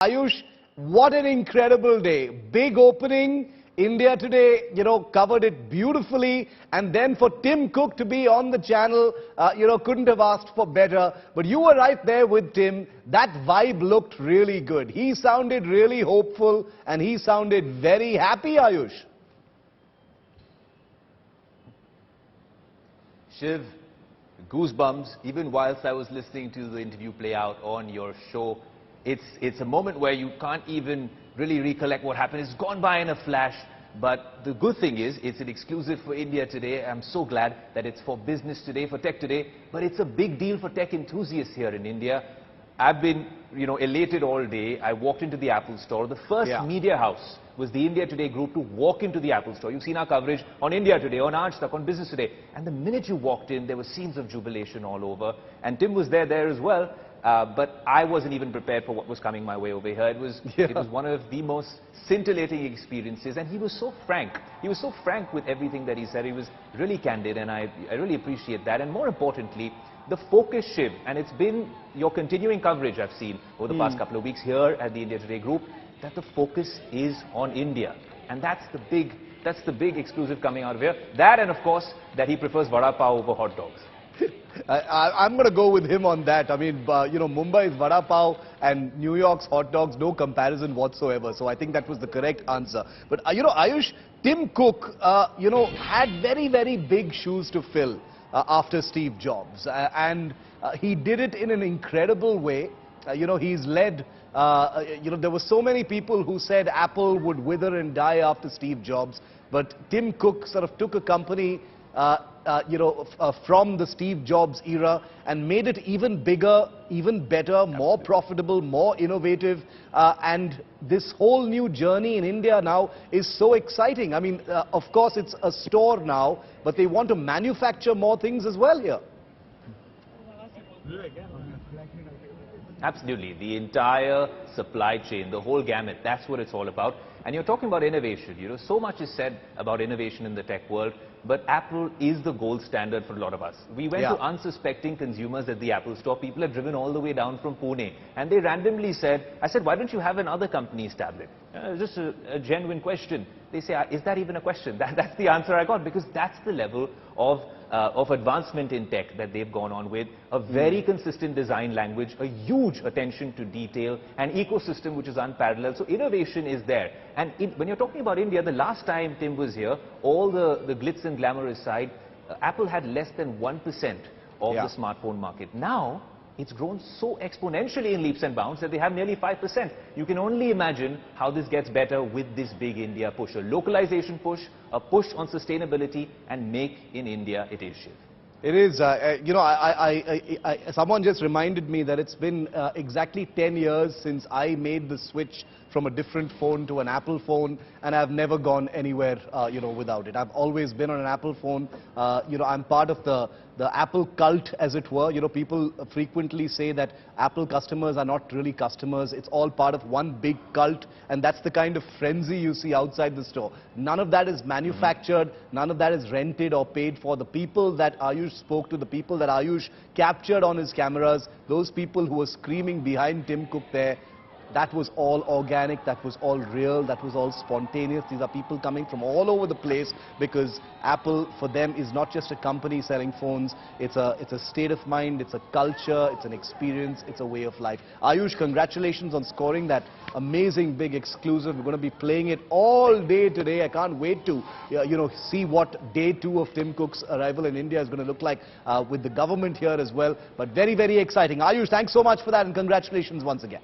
Ayush, what an incredible day. Big opening. India Today, covered it beautifully. And then for Tim Cook to be on the channel, couldn't have asked for better. But you were right there with Tim. That vibe looked really good. He sounded really hopeful and he sounded very happy, Ayush. Shiv, goosebumps, even whilst I was listening to the interview play out on your show. It's a moment where you can't even really recollect what happened. It's gone by in a flash. But the good thing is, it's an exclusive for India Today. I'm so glad that it's for Business Today, for Tech Today. But it's a big deal for tech enthusiasts here in India. I've been, elated all day. I walked into the Apple store. The first media house was the India Today group to walk into the Apple store. You've seen our coverage on India Today, on Aaj Tak, on Business Today. And the minute you walked in, there were scenes of jubilation all over. And Tim was there as well. But I wasn't even prepared for what was coming my way over here. It was one of the most scintillating experiences, and he was so frank. He was so frank with everything that he said. He was really candid, and I really appreciate that. And more importantly, the focus, Shiv, and it's been your continuing coverage I've seen over the past couple of weeks here at the India Today group, that the focus is on India. And that's the big exclusive coming out of here. That, and of course, that he prefers vada pav over hot dogs. I'm going to go with him on that. I mean, Mumbai's vada pav and New York's hot dogs, no comparison whatsoever. So I think that was the correct answer. But, Ayush, Tim Cook, had very, very big shoes to fill after Steve Jobs. And he did it in an incredible way. He's led, there were so many people who said Apple would wither and die after Steve Jobs. But Tim Cook sort of took a company from the Steve Jobs era and made it even bigger, even better, more profitable, more innovative. And this whole new journey in India now is so exciting. I mean, of course, it's a store now, but they want to manufacture more things as well here. Absolutely. The entire supply chain, the whole gamut, that's what it's all about. And you're talking about innovation. So much is said about innovation in the tech world, but Apple is the gold standard for a lot of us. We went to unsuspecting consumers at the Apple store. People had driven all the way down from Pune, and they randomly said, I said, why don't you have another company's tablet? Just a genuine question. They say, is that even a question? That's the answer I got, because that's the level of advancement in tech that they've gone on with. A very consistent design language, a huge attention to detail, an ecosystem which is unparalleled. So innovation is there. And when you're talking about India, the last time Tim was here, all the glitz and glamour aside, Apple had less than 1% of the smartphone market. Now, it's grown so exponentially in leaps and bounds that they have nearly 5%. You can only imagine how this gets better with this big India push. A localization push, a push on sustainability, and make in India it is, Shiv. It is. Someone just reminded me that it's been exactly 10 years since I made the switch from a different phone to an Apple phone, and I've never gone anywhere, without it. I've always been on an Apple phone. I'm part of the Apple cult, as it were. People frequently say that Apple customers are not really customers. It's all part of one big cult, and that's the kind of frenzy you see outside the store. None of that is manufactured. None of that is rented or paid for. The people that Ayush spoke to, the people that Ayush captured on his cameras, those people who were screaming behind Tim Cook there, that was all organic, that was all real, that was all spontaneous. These are people coming from all over the place, because Apple, for them, is not just a company selling phones. It's a state of mind, it's a culture, it's an experience, it's a way of life. Ayush, congratulations on scoring that amazing big exclusive. We're going to be playing it all day today. I can't wait to see what day 2 of Tim Cook's arrival in India is going to look like with the government here as well. But very, very exciting. Ayush, thanks so much for that, and congratulations once again.